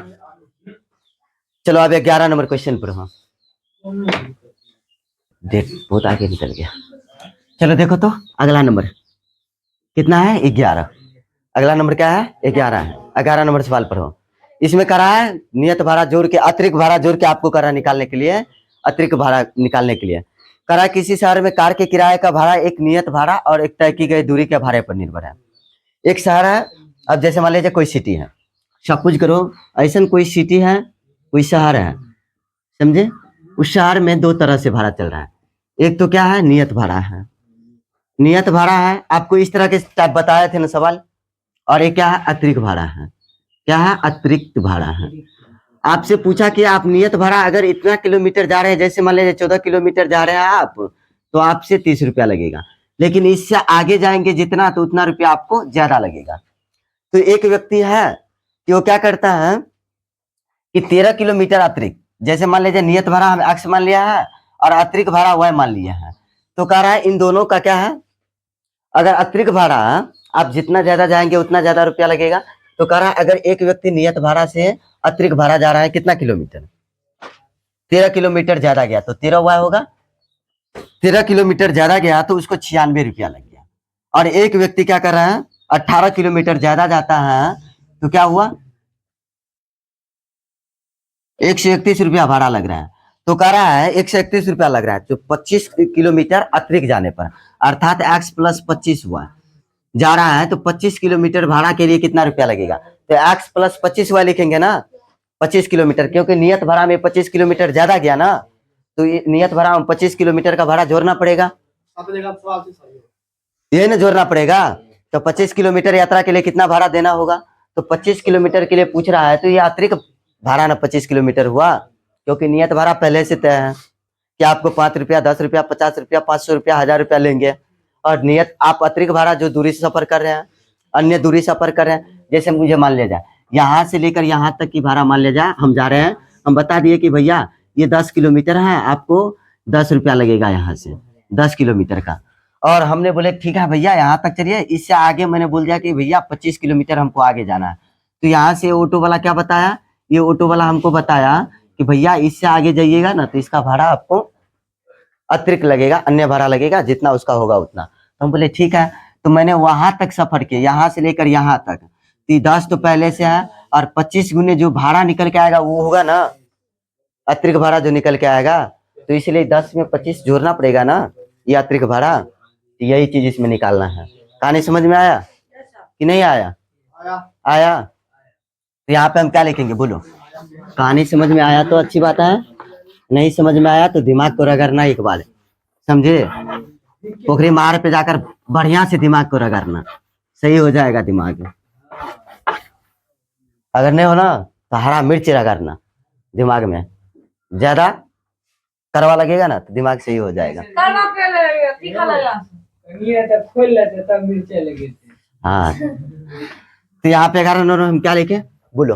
चलो अब 11 नंबर क्वेश्चन पर, हाँ डेट बहुत आगे निकल गया। चलो देखो तो अगला नंबर कितना है, 11, अगला नंबर क्या है, 11 है। 11 नंबर सवाल पर हो, इसमें करा है नियत भाड़ा जोड़ के, अतिरिक्त भाड़ा जोड़ के आपको करा निकालने के लिए, अतिरिक्त भाड़ा निकालने के लिए करा, किसी शहर में कार के किराए का भाड़ा एक नियत भाड़ा और एक तय की गई दूरी के भाड़े पर निर्भर है। एक शहर है, अब जैसे मान लीजिए कोई सिटी है, सपोज करो ऐसा कोई सिटी है, कोई शहर है, समझे, उस शहर में 2 तरह से भाड़ा चल रहा है, एक तो क्या है, नियत भाड़ा है, नियत भाड़ा है, आपको इस तरह के टाइप बताए थे ना सवाल, और एक क्या है, अतिरिक्त भाड़ा है, क्या है, अतिरिक्त भाड़ा है। आपसे पूछा कि आप नियत भाड़ा अगर इतना किलोमीटर जा रहे हैं, जैसे मान लीजिए 14 किलोमीटर जा रहे हैं आप, तो आपसे 30 रुपया लगेगा, लेकिन इससे आगे जाएंगे जितना तो उतना रुपया आपको ज्यादा लगेगा। तो एक व्यक्ति है कि वो क्या करता है कि 13 किलोमीटर अतिरिक्त, जैसे मान लीजिए नियत भाड़ा हम x मान लिया है और अतिरिक्त भाड़ा y मान लिया है, तो कह रहा है इन दोनों का क्या है, अगर अतिरिक्त भाड़ा आप जितना ज्यादा जाएंगे उतना ज्यादा रुपया लगेगा। तो कह रहा है अगर एक व्यक्ति नियत भाड़ा से अतिरिक्त भाड़ा जा रहा है कितना किलोमीटर, 13 किलोमीटर ज्यादा गया तो 13 हुआ होगा, 13 किलोमीटर ज्यादा गया तो उसको 96 रुपया लग गया। और एक व्यक्ति क्या कर रहा है 18 किलोमीटर ज्यादा जाता है तो क्या हुआ 131 रुपया भाड़ा लग रहा है। तो कह रहा है 131 रुपया लग रहा है तो 25 किलोमीटर अतिरिक्त जाने पर अर्थात x प्लस 25 हुआ जा रहा है तो 25 किलोमीटर भाड़ा के लिए कितना रुपया लगेगा। तो x प्लस 25 हुआ लिखेंगे ना 25 किलोमीटर, क्योंकि नियत भाड़ा में 25 किलोमीटर ज्यादा गया ना तो नियत भाड़ा में 25 किलोमीटर का भाड़ा जोड़ना पड़ेगा, ये ना जोड़ना पड़ेगा। तो 25 किलोमीटर यात्रा के लिए कितना भाड़ा देना होगा, तो 25 किलोमीटर के लिए पूछ रहा है तो ये अतिरिक्त भाड़ा ना 25 किलोमीटर हुआ, क्योंकि नियत भाड़ा पहले से तय है कि आपको 5 रुपया 10 रुपया 50 रुपया 500 रुपया 1000 रुपया लेंगे। और नियत आप अतिरिक्त भाड़ा जो दूरी से सफर कर रहे हैं, अन्य दूरी सफर कर रहे हैं, जैसे मुझे मान लिया जाए यहाँ से लेकर यहाँ तक की भाड़ा मान लिया जाए हम जा रहे हैं, हम बता दिए कि भैया ये 10 किलोमीटर है, आपको 10 रुपया लगेगा यहाँ से 10 किलोमीटर का। और हमने बोले ठीक है भैया यहाँ तक चलिए, इससे आगे मैंने बोल दिया कि भैया 25 किलोमीटर हमको आगे जाना है। तो यहाँ से ऑटो वाला क्या बताया, ये ऑटो वाला हमको बताया कि भैया इससे आगे जाइएगा ना तो इसका भाड़ा आपको अतिरिक्त लगेगा, अन्य भाड़ा लगेगा, जितना उसका होगा उतना। तो हम बोले ठीक है। तो मैंने वहां तक सफर किया, यहाँ से लेकर यहाँ तक, तो 10 तो पहले से है और 25 गुने जो भाड़ा निकल के आएगा वो होगा ना अतिरिक्त भाड़ा जो निकल के आएगा, तो इसलिए 10 में 25 जोड़ना पड़ेगा ना ये अतिरिक्त भाड़ा। तो यही चीज इसमें निकालना है। कहानी समझ में आया कि नहीं आया? आया। तो यहाँ पे हम क्या लिखेंगे बोलो? कहानी समझ में आया तो अच्छी बात है, नहीं समझ में आया तो दिमाग को रगड़ना एक बार, समझे? पोखरी मार पे जाकर बढ़िया से दिमाग को रगड़ना, सही हो जाएगा दिमाग। अगर नहीं हो ना तो हरा मिर्च रगड़ना दिमाग में, ज्यादा करवा लगेगा ना तो दिमाग सही हो जाएगा। हाँ तो यहाँ पे 11 नंबर हम क्या लिखे बोलो?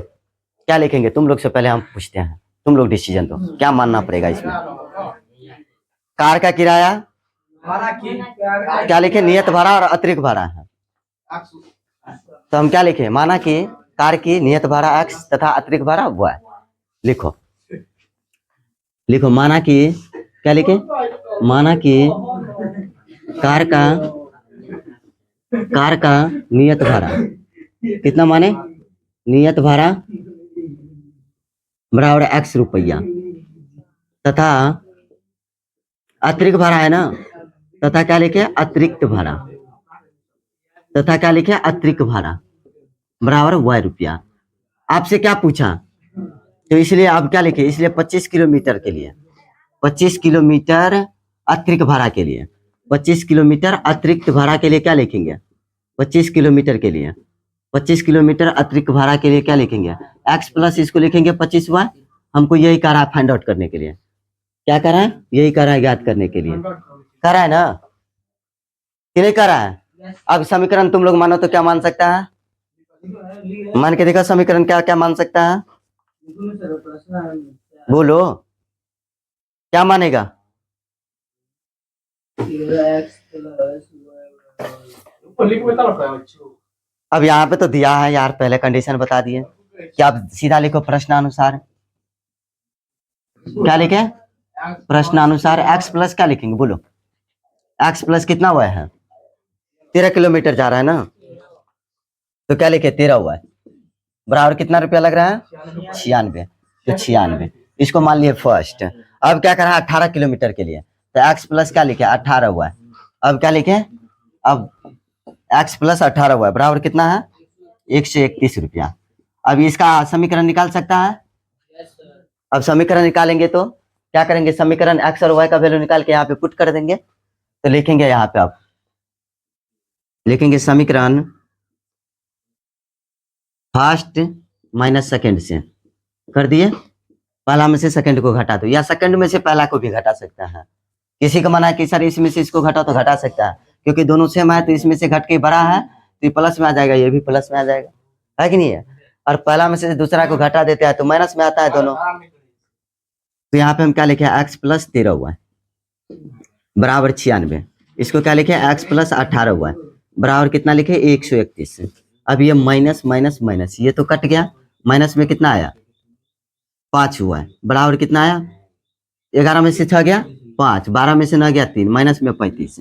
क्या लिखेंगे तुम लोग से पहले हम पूछते हैं, तुम लोग डिसीजन दो क्या मानना पड़ेगा इसमें। कार का किराया क्या लिखे? नियत भाड़ा और अतिरिक्त भाड़ा है। तो हम क्या लिखे? माना कि कार की नियत भाड़ा x तथा अतिरिक्त भाड़ा y। लिखो लिखो माना कि क्या लिखे? माना कि कार का नियत भाड़ा कितना, माने नियत भाड़ा बराबर x रुपया तथा अतिरिक्त भाड़ा है ना, तथा क्या लिखे? अतिरिक्त भाड़ा, तथा क्या लिखे? अतिरिक्त भाड़ा बराबर y रुपया। आपसे क्या पूछा तो इसलिए आप क्या लिखे? इसलिए 25 किलोमीटर के लिए 25 किलोमीटर अतिरिक्त भाड़ा के लिए 25 किलोमीटर अतिरिक्त भाड़ा के लिए क्या लिखेंगे? 25 किलोमीटर के लिए 25 किलोमीटर अतिरिक्त भाड़ा के लिए क्या लिखेंगे? x प्लस इसको लिखेंगे 25y। हमको यही कह रहा है फाइंड आउट करने के लिए, क्या कर रहा है? यही कर रहा है याद करने के लिए, कर रहा है ना कि नहीं कर रहा है? अब समीकरण तुम लोग मानो तो क्या मान सकता है? मान के देखो समीकरण क्या क्या मान सकता है, बोलो क्या मानेगा? अब यहाँ पे तो दिया है यार, पहले कंडीशन बता दिए कि आप सीधा लिखो प्रश्नानुसार। क्या लिखे? प्रश्नानुसार x प्लस क्या लिखेंगे बोलो? x प्लस कितना हुआ है? 13 किलोमीटर जा रहा है ना, तो क्या लिखे? 13 हुआ है बराबर कितना रुपया लग रहा है? 96। तो 96 इसको मान लिए फर्स्ट। अब क्या कर रहा है? 18 किलोमीटर के लिए तो x प्लस क्या लिखे? 18 हुआ है। अब क्या लिखे? अब x प्लस 18 हुआ है बराबर कितना है? 131 रुपया। अब इसका समीकरण निकाल सकता है? अब समीकरण निकालेंगे तो क्या करेंगे? समीकरण x और y का वैल्यू निकाल के यहाँ पे पुट कर देंगे। तो लिखेंगे यहाँ पे, आप लिखेंगे समीकरण फर्स्ट माइनस सेकंड से कर दिए, पहला में से सेकंड को घटा दो, या सेकंड में से पहला को भी घटा सकता है। किसी का मना है कि सर इसमें से इसको घटा, तो घटा सकता है, क्योंकि दोनों सेम है तो इसमें से घट के बड़ा है तो ये प्लस में आ जाएगा, ये भी प्लस में आ जाएगा, है कि नहीं है? और पहला में से दूसरा को घटा देते हैं तो माइनस में आता है दोनों। तो यहाँ पे हम क्या लिखे? x प्लस 13 हुआ है बराबर 96। इसको क्या लिखे? x प्लस 18 हुआ है बराबर कितना लिखे 131। अब ये माइनस माइनस माइनस ये तो कट गया, माइनस में कितना आया 5 हुआ है, बराबर कितना आया 11 में से 6 गया 5, 12 में से 9 गया 3, माइनस में 35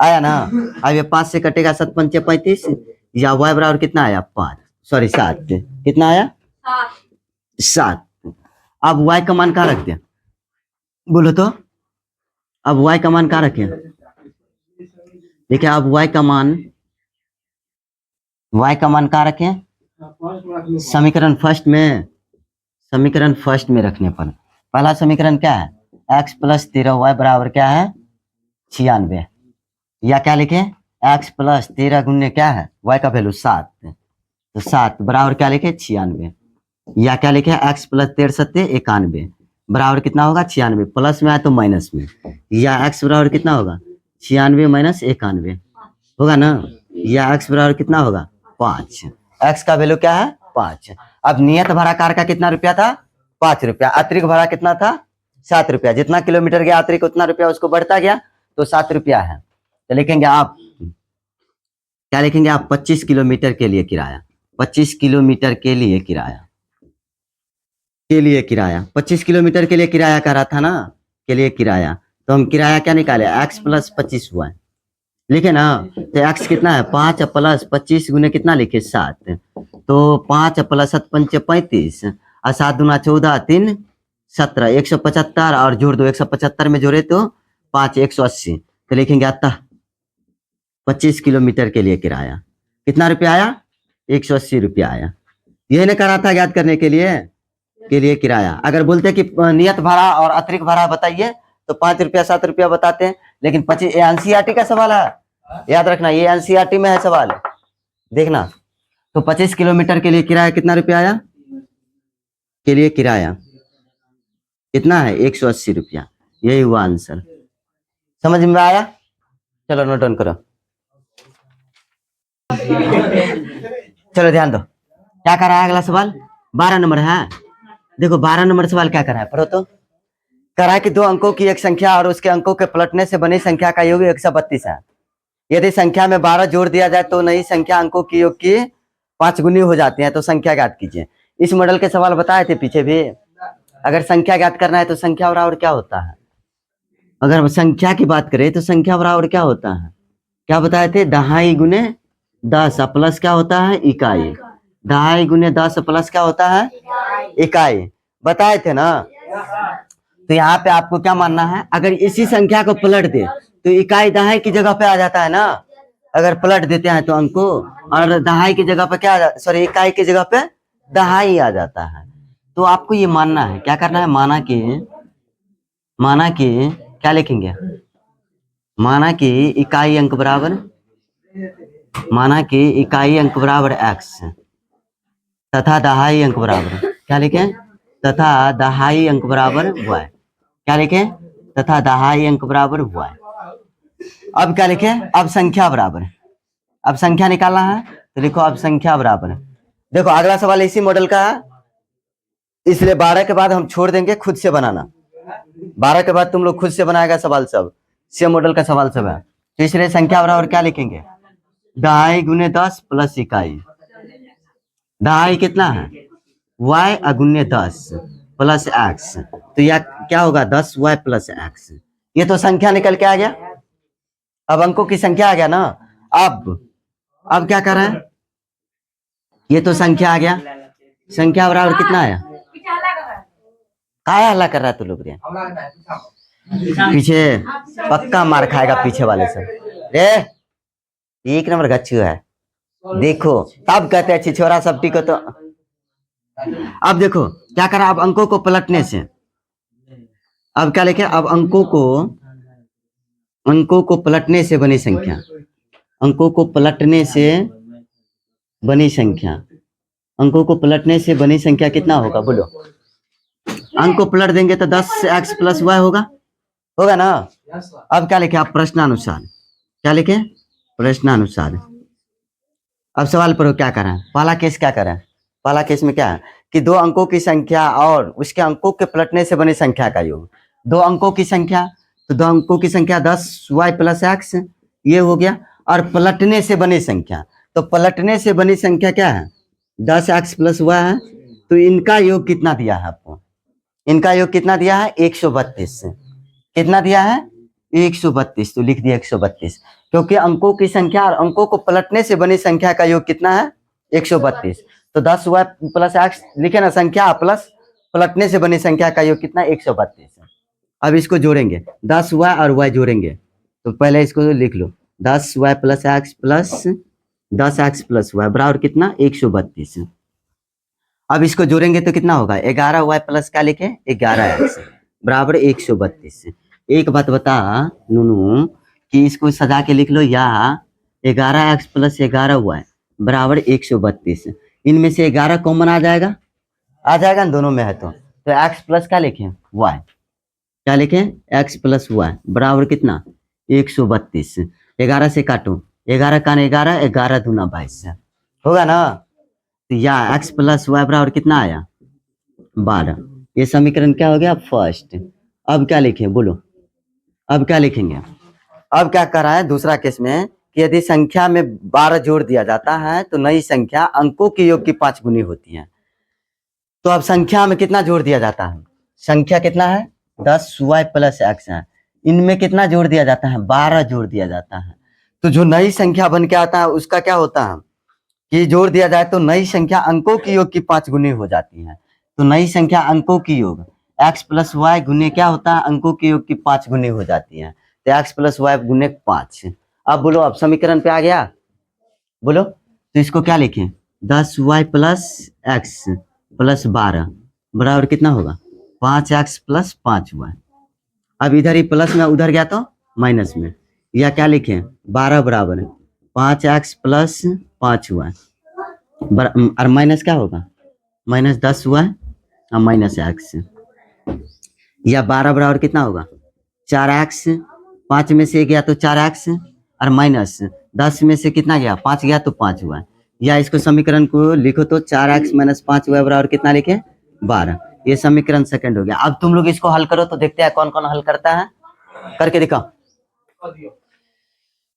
आया ना। अब ये 5 से कटेगा 7 पंचे 35, या y बराबर कितना आया 5, सॉरी 7, कितना आया 7। अब y का मान कहाँ रखते हैं बोलो तो, अब y का मान कहाँ रखें, देखिए अब y का मान कहाँ रखें, समीकरण फर्स्ट में रखने पर। पहला समीकरण क्या है x प्लस 13y बराबर क्या है 96, या क्या लिखे x प्लस 13 गुने क्या है y का वैल्यू 7, तो 7 बराबर क्या लिखे 96, या क्या लिखे x प्लस 13 सत्ते 91 बराबर कितना होगा 96, प्लस में आए तो माइनस में, या x बराबर कितना होगा 96 माइनस 91 होगा ना, या x बराबर कितना होगा 5, x का वैल्यू क्या है 5। अब नियत भाड़ा कार का कितना रुपया था 5 रुपया, अतिरिक्त भाड़ा कितना था 7 रुपया, जितना किलोमीटर गया अतिरिक्त उतना रुपया उसको बढ़ता गया तो 7 रुपया है। तो लिखेंगे आप क्या लिखेंगे आप 25 किलोमीटर के लिए किराया, 25 किलोमीटर के लिए किराया 25 किलोमीटर के लिए किराया कह रहा था ना, के लिए किराया, तो हम किराया क्या निकाले x प्लस 25 हुआ है, लिखे ना, तो x कितना है 5 प्लस 25 गुने कितना लिखे 7, तो 5 प्लस 7 पंचे 35 और 7 दूना 14 3 17 175 और जोड़ दो 175 में जोड़े तो 5 180, तो लिखेंगे अतः 25 किलोमीटर के लिए किराया कितना रुपया आया 180 रुपया आया। यही ना करा था याद करने के लिए किराया। अगर बोलते कि नियत भाड़ा और अतिरिक्त भाड़ा बताइए तो 5 रुपया 7 रुपया बताते हैं, लेकिन 25 एनसीईआरटी का सवाल है, याद रखना ये एनसीईआरटी में है सवाल, देखना। तो 25 किलोमीटर के लिए किराया कितना रुपया आया, के लिए किराया कितना है 180 रुपया, यही हुआ आंसर। समझ में आया, चलो नोट डाउन करो, चलो ध्यान दो क्या कर रहा है अगला सवाल 12 नंबर है। देखो 12 नंबर सवाल क्या कर रहा है पढ़ो तो, कह रहा है कि 2 अंकों की एक संख्या और उसके अंकों के पलटने से बनी संख्या का योग 132 है। यदि संख्या में 12 जोड़ दिया जाए तो नई संख्या अंकों की योग की 5 गुनी हो जाती है, तो संख्या ज्ञात कीजिए। इस मॉडल के सवाल बताए थे पीछे भी, अगर संख्या ज्ञात करना है तो संख्या बराबर क्या होता है, अगर संख्या की बात करें तो संख्या बराबर क्या होता है, क्या बताए थे 2.5 गुने 10 प्लस क्या होता है इकाई, 2.5 गुने 10 प्लस क्या होता है इकाई, बताए थे ना। तो यहाँ पे आपको क्या मानना है, अगर इसी संख्या को पलट दे तो इकाई 2.5 की जगह पे आ जाता है ना, अगर पलट देते हैं तो अंको, और 2.5 की जगह पे क्या सॉरी इकाई की जगह पे 2.5 आ जाता है। तो आपको ये मानना है, क्या करना है, माना कि क्या लिखेंगे, माना कि इकाई अंक बराबर x तथा 2.5 अंक बराबर क्या लिखें, तथा 2.5 अंक बराबर y, क्या लिखें, तथा 2.5 अंक बराबर y। अब क्या लिखें, अब संख्या बराबर, अब संख्या निकालना है तो लिखो अब संख्या बराबर। देखो अगला सवाल इसी मॉडल का है, इसलिए 12 के बाद हम छोड़ देंगे खुद से बनाना, 12 के बाद तुम लोग खुद से बनाएगा सवाल, सब सेम मॉडल का सवाल सब है। तो इसलिए संख्या बराबर क्या लिखेंगे 2.5 गुने 10 प्लस इकाई, 2.5 कितना है y गुने 10 प्लस x, तो यह क्या होगा 10y प्लस x, ये तो संख्या निकल के आ गया, अब अंकों की संख्या आ गया ना। अब क्या कर रहे हैं, ये तो संख्या आ गया, संख्या बराबर कितना आया, क्या हल्ला कर रहा है तू लोग रे, पीछे पक्का मार खाएगा पीछे वाले से रे, 1 नंबर गच्छु है, देखो तब कहते हैं छिछोरा सब्टी को। तो अब देखो क्या करा, अब अंकों को पलटने से, अब क्या लिखे, अब अंकों को पलटने से बनी संख्या, अंकों को पलटने से बनी संख्या, अंकों को पलटने से बनी संख्या कितना होगा बोलो, अंक को पलट देंगे तो 10x प्लस y होगा ना। अब क्या लिखे आप प्रश्नानुसार, क्या लिखे प्रश्नानुसार। अब सवाल पढ़ो क्या कर रहे हैं, पहला केस क्या कर रहे हैं, पहला केस में क्या है कि 2 अंकों की संख्या और उसके अंकों के पलटने से बनी संख्या का योग, 2 अंकों की संख्या, तो 2 अंकों की संख्या 10y प्लस x ये हो गया, और पलटने से बनी संख्या। तो पलटने से बनी संख्या क्या है? 10x प्लस y है। तो इनका योग कितना दिया है आपको? इनका योग कितना दिया है? 132। कितना दिया है? 132। तो लिख दिया 132, क्योंकि अंकों की संख्या और अंकों को पलटने से बनी संख्या का योग कितना है? 132। तो 10y प्लस x लिखे ना, संख्या प्लस पलटने से बनी संख्या का योग कितना? 132। अब इसको जोड़ेंगे, 10y और y जोड़ेंगे। तो पहले इसको लिख लो, 10y plus x plus 10x plus y बराबर कितना? 132। अब इसको जोड़ेंगे तो कितना होगा? 11y प्लस क्या लिखे? 11x बराबर 132। एक बात बता नूनू कि इसको सजा के लिख लो, या 11x प्लस 11y बराबर 132। इनमें से 11 कॉमन आ जाएगा ना, दोनों में है। तो x प्लस क्या लिखें? y। क्या लिखें? x प्लस y बराबर कितना? 132। 11 से काटो, 11 का 11, 11 दूना 22 होगा ना। तो या x प्लस y बराबर कितना आया? 12। ये समीकरण क्या हो गया? फर्स्ट। अब क्या लिखें बोलो? अब क्या लिखेंगे? अब क्या कर रहा है दूसरा केस में कि यदि संख्या में 12 जोड़ दिया जाता है तो नई संख्या अंकों के योग की 5 गुनी होती है। तो अब संख्या में कितना जोड़ दिया जाता है? संख्या कितना है? 10y प्लस x है। इनमें कितना जोड़ दिया जाता है? 12 जोड़ दिया जाता है। तो जो नई संख्या बन के आता है उसका क्या होता है कि जोड़ दिया जाए तो नई संख्या अंकों की योग की 5 गुनी हो जाती है। तो नई संख्या अंकों की योग x प्लस वाई गुने क्या होता है? अंकों के योग की 5 गुनी हो जाती है। तो x प्लस वाई गुने 5। अब बोलो, अब समीकरण पे आ गया? बोलो, तो इसको क्या लिखें? 10y प्लस x प्लस 12 बराबर कितना होगा? 5x plus 5y। अब इधर ही प्लस में उधर गया तो माइनस में, या क्या लिखें? 12 बराबर 5x प्लस 5y और माइनस क्या होगा? माइनस 10y और माइनस x, या 12 बराबर कितना होगा? 4x। 5 में से गया तो 4x और माइनस 10 में से कितना गया? 5 गया तो 5y। या इसको समीकरण को लिखो तो 4x माइनस 5y बराबर कितना लिखे? 12। ये समीकरण सेकंड हो गया। अब तुम लोग इसको हल करो तो देखते हैं कौन कौन हल करता है। करके दिखाओ,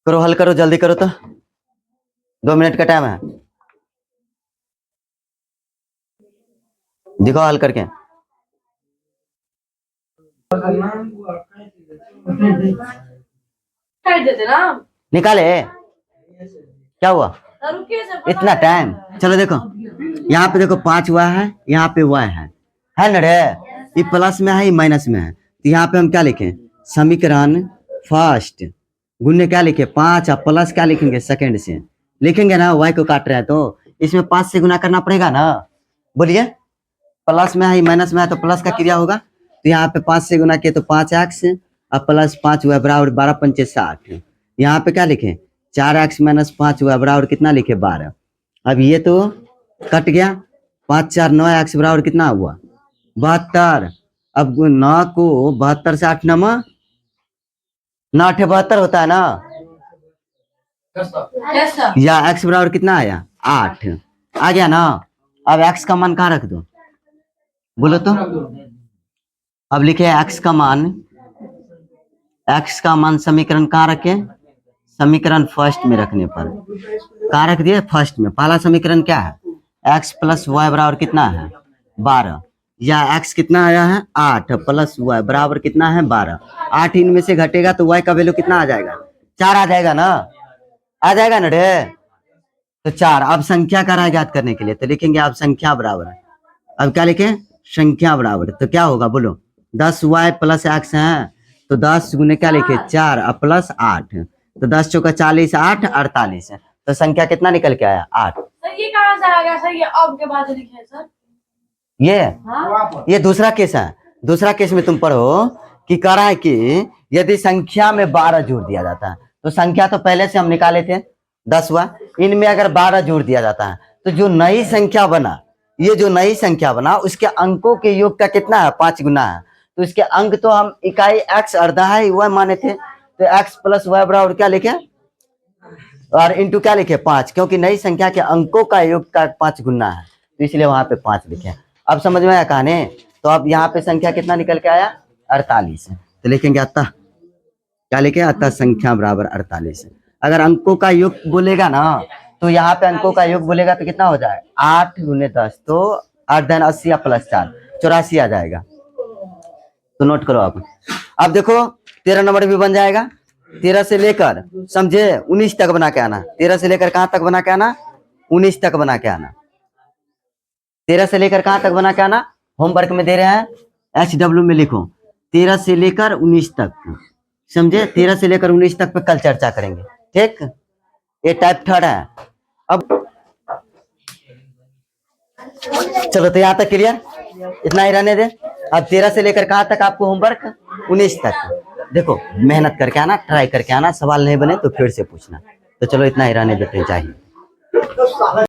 करो हल करो, जल्दी करो तो 2 मिनट का टाइम है। दिखाओ हल करके। निकाले, क्या हुआ? इतना टाइम? चलो देखो, यहाँ पे देखो 5 हुआ है, यहाँ पे y है ना रे? ये प्लस में है, ये माइनस में है। तो यहाँ पे हम क्या लिखें? समीकरण फर्स्ट गुने क्या लिखे? 5 और प्लस क्या लिखेंगे? सेकंड से लिखेंगे ना। y को काट रहे हैं तो इसमें 5 से गुना करना पड़ेगा ना। बोलिए, प्लस में है माइनस में है तो प्लस का क्रिया होगा। तो यहाँ पे 5 से गुना किए तो 5x और प्लस 5 हुआ बराबर 12 पंचे 60। यहाँ पे क्या लिखे? 4x माइनस 5 हुआ बराबर कितना लिखे? 12। अब ये तो कट गया, 5 4 9x बराबर कितना हुआ? 72। अब 9 को 72 से 8 9 9 72 होता है ना। या x बराबर कितना आया? 8 आ गया ना। अब x का मान कहाँ रख दो? बोलो तो। अब लिखे x का मान समीकरण कहाँ रखे? समीकरण फर्स्ट में रखने पर कहाँ रख दिए? फर्स्ट में। पहला समीकरण क्या है? x प्लस वाई बराबर कितना है? 12। या x कितना आया है? 8 प्लस वाई बराबर कितना है? 12। 8 इनमें से घटेगा तो y का वैल्यू कितना आ जाएगा? 4 आ जाएगा ना। आ जाएगा ना रे? तो 4। अब संख्या का राय ज्ञात करने के लिए तो लिखेंगे अब संख्या बराबर। अब क्या लिखे? संख्या बराबर। तो क्या होगा बोलो? 10y प्लस x है तो 10 गुने क्या लिखे? 4 और प्लस 8। तो 10 चौका 40, 8 48। तो संख्या कितना निकल के आया? 8। सर ये कहाँ से आ गया सर? ये अब के बाद लिखे हैं सर। ये दूसरा केस है। दूसरा केस में तुम पढ़ो कि कह रहा है कि यदि संख्या में 12 जोड़ दिया जाता है तो संख्या तो पहले से हम निकाले थे 10 हुआ, इनमें अगर 12 जोड़ दिया जाता है तो जो नई संख्या बना, ये जो नई संख्या बना उसके अंकों के योग का कितना है? 5 गुना है। तो इसके अंक तो हम इकाई x और दहाई y माने थे। तो x प्लस y बराबर क्या लिखे? और इंटू क्या लिखे? 5, क्योंकि नई संख्या के अंकों का योग का 5 गुना है तो इसलिए वहां पे 5 लिखे। अब समझ में आया कहानी? तो अब यहाँ पे संख्या कितना निकल के आया? 48। तो लिखेंगे अतः क्या लिखे? अतः संख्या बराबर 48। अगर अंकों का योग बोलेगा ना तो यहाँ पे अंकों का योग बोलेगा तो कितना हो जाए 8 गुने 10 तो 8 धन 80 प्लस 4 84 आ जाएगा। तो नोट करो आप। अब देखो 13 नंबर भी बन जाएगा। 13 से लेकर समझे 19 तक बना के आना। 13 से लेकर कहाँ तक बना के आना 19 तक बना के आना। 13 से लेकर कहाँ तक बना के आना होमवर्क में दे रहे हैं HW में लिखो 13 से लेकर 19 तक समझे। 13 से लेकर 19 तक पे कल चर्चा करेंगे ठीक। ये टाइप थर्ड है। अब चलो तो यहाँ तक क्लियर इतना ही रहने दे। अब 13 से लेकर कहाँ तक आपको होमवर्क 19 तक। देखो मेहनत करके आना ट्राई करके आना सवाल नहीं बने तो फिर से पूछना। तो चलो इतना ही रहने देते चाहिए।